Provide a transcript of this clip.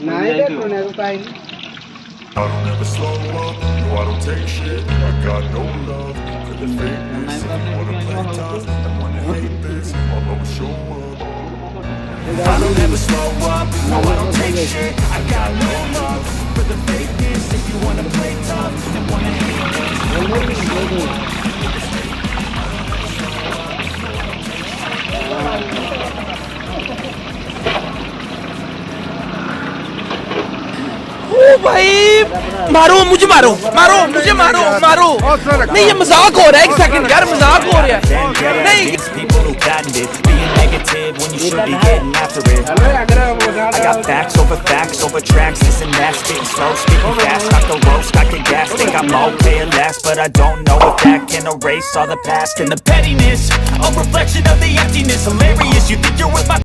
I don't ever slow up, no I don't take shit. I got no love for the fakeness. If you wanna play tough and wanna hate this, I'll always show up. I don't ever slow up, no I don't take shit. I got no love for the fakeness. If you wanna play tough and wanna hate this, I'll always show up. ओ भाई मारो मुझे मारो मारो मुझे मारो मारो नहीं ये मजाक हो रहा है एक सेकंड यार मजाक हो रहा है नहीं I got facts over tracks, this and that, spitting slow, speaking fast, not the roast, I can gas, think I'm okay at last, but I don't know if that can erase all the past and the pettiness, a reflection of the emptiness, hilarious, you think you're with my